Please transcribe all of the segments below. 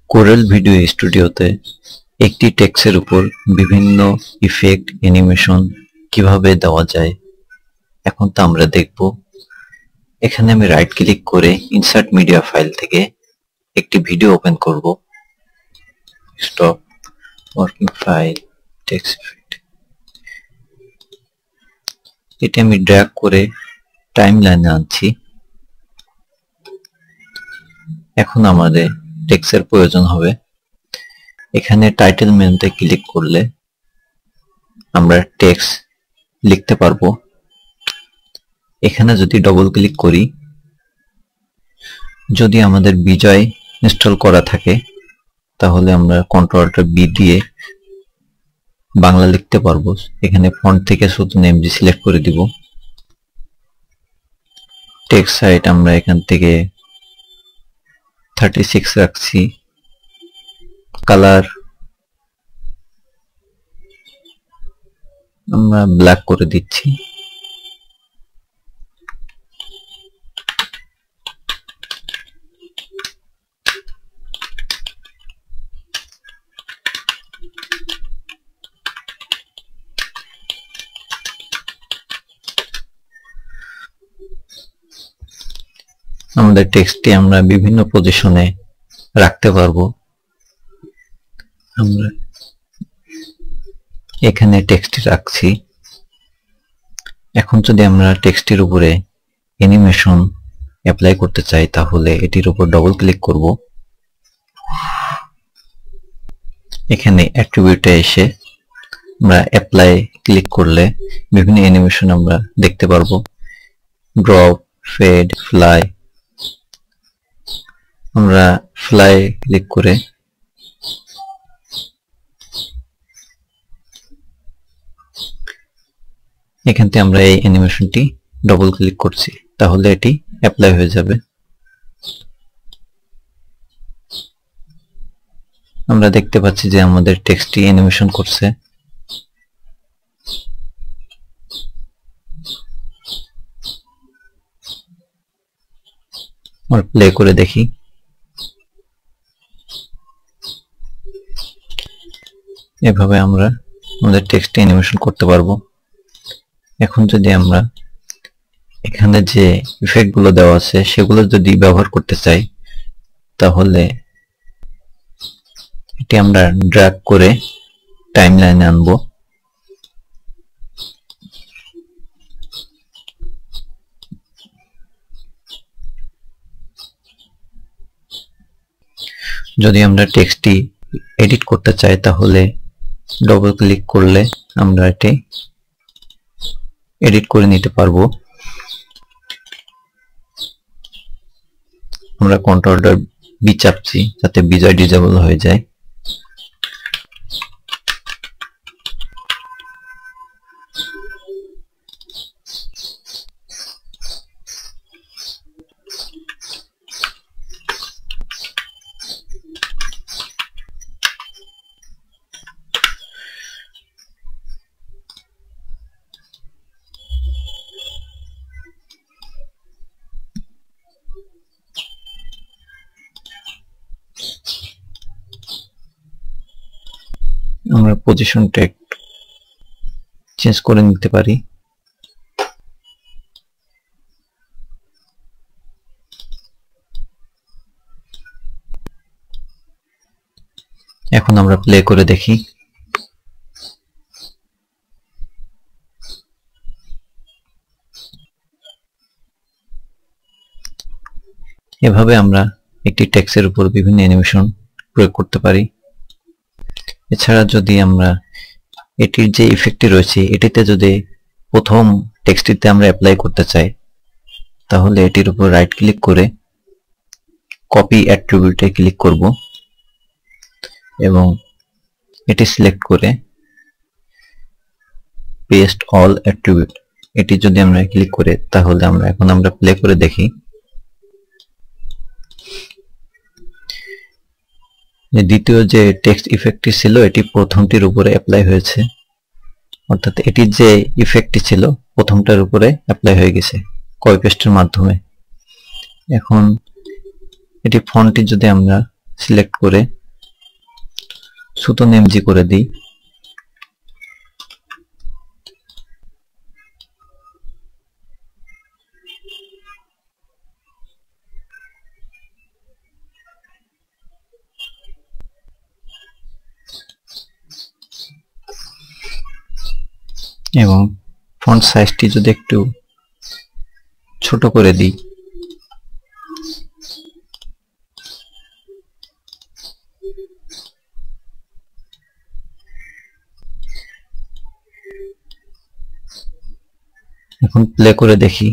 Corel video স্টুডিওতে একটি টেক্সটের উপর বিভিন্ন ইফেক্ট অ্যানিমেশন কিভাবে দেওয়া যায় এখন তা আমরা দেখব। এখানে আমি রাইট ক্লিক করে ইনসার্ট মিডিয়া ফাইল থেকে একটি ভিডিও ওপেন করব। Stop working file text effect, এটি আমি ড্র্যাগ করে টাইমলাইনে আনছি। এখন আমাদের টেক্সটের প্রয়োজন হবে। এখানে টাইটেল মেনুতে ক্লিক করলে আমরা টেক্সট লিখতে পারবো। এখানে যদি ডবল ক্লিক করি, যদি আমাদের বিজয় ইনস্টল করা থাকে তাহলে আমরা কন্ট্রোল-বি দিয়ে বাংলা লিখতে পারবো। এখানে ফন্ট থেকে শুধু এমজি সিলেক্ট করে দিব। টেক্সট সাইজ আমরা এখান থেকে 36 রাখছি। কালার আমরা ব্ল্যাক করে দিচ্ছি। আমাদের টেক্সটটি আমরা বিভিন্ন পজিশনে রাখতে পারবো। আমরা এখানে টেক্সটটি রাখছি। এখন যদি আমরা টেক্সটের উপরে অ্যানিমেশন অ্যাপ্লাই করতে চাই তাহলে এটির উপর ডবল ক্লিক করব। এখানে অ্যাট্রিবিউটে এসে আমরা অ্যাপ্লাই ক্লিক করলে বিভিন্ন অ্যানিমেশন আমরা দেখতে পারবো। Drop, fade, fly. আমরা ফ্লাই ক্লিক করে এখান থেকে আমরা এই অ্যানিমেশনটি ডবল ক্লিক করছি, তাহলে এটি অ্যাপ্লাই হয়ে যাবে। আমরা দেখতে পাচ্ছি যে আমাদের টেক্সটটি অ্যানিমেশন করছে। আমরা প্লে করে দেখি। এভাবে আমরা আমাদের টেক্সটে অ্যানিমেশন করতে পারবো। এখন যদি আমরা এখানে যে ইফেক্টগুলো দেওয়া আছে সেগুলো যদি ব্যবহার করতে চাই তাহলে এটি আমরা ড্র্যাগ করে টাইমলাইনে আনবো। যদি আমরা টেক্সটটি এডিট করতে চাই তাহলে ডবল ক্লিক করলে আমরা এটি এডিট করে নিতে পারবো। আমরা কন্ট্রোল-বি চাপছি যাতে বিজয় ডিসেবল হয়ে যায়। আমরা পজিশনটা একটু চেঞ্জ করে নিতে পারি। এখন আমরা প্লে করে দেখি। এভাবে আমরা একটি টেক্সটের উপর বিভিন্ন অ্যানিমেশন প্রয়োগ করতে পারি। এছাড়া যদি আমরা এটির যে ইফেক্টটি রয়েছে এটিতে যদি প্রথম টেক্সটটিতে আমরা অ্যাপ্লাই করতে চাই তাহলে এটির উপর রাইট ক্লিক করে কপি অ্যাট্রিবিউটে ক্লিক করব এবং এটি সিলেক্ট করে পেস্ট অল অ্যাট্রিবিউট এটি যদি আমরা ক্লিক করে তাহলে এখন আমরা প্লে করে দেখি। দ্বিতীয় যে টেক্সট ইফেক্টটি ছিল এটি প্রথমটির উপরে অ্যাপ্লাই হয়েছে, অর্থাৎ এটির যে ইফেক্টটি ছিল প্রথমটার উপরে অ্যাপ্লাই হয়ে গেছে কপি পেস্টের মাধ্যমে। এখন এটি ফন্টটি যদি আমরা সিলেক্ট করে সুতন এমজি করে দিই। এবং ফন্ট সাইজটি যদি একটু ছোট করে দিই, এখন প্লে করে দেখি।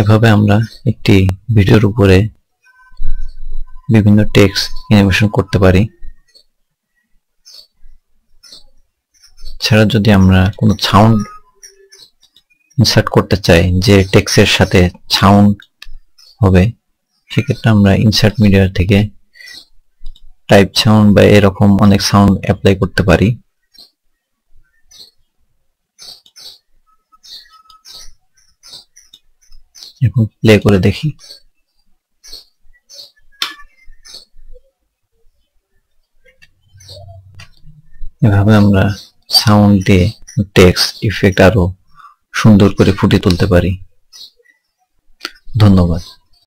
এভাবে আমরা একটি ভিডিওর উপরে বিভিন্ন টেক্সট অ্যানিমেশন করতে পারি। ছাড়া যদি আমরা কোনো সাউন্ড ইনসার্ট করতে চাই যে টেক্সটের সাথে সাউন্ড হবে, সেক্ষেত্রে আমরা ইনসার্ট মিডিয়া থেকে টাইপ সাউন্ড বা এরকম অনেক সাউন্ড অ্যাপ্লাই করতে পারি। এখন প্লে করে দেখি। এভাবে আমরা সাউন্ড দিয়ে টেক্সট ইফেক্ট আরো সুন্দর করে ফুটিয়ে তুলতে পারি। ধন্যবাদ।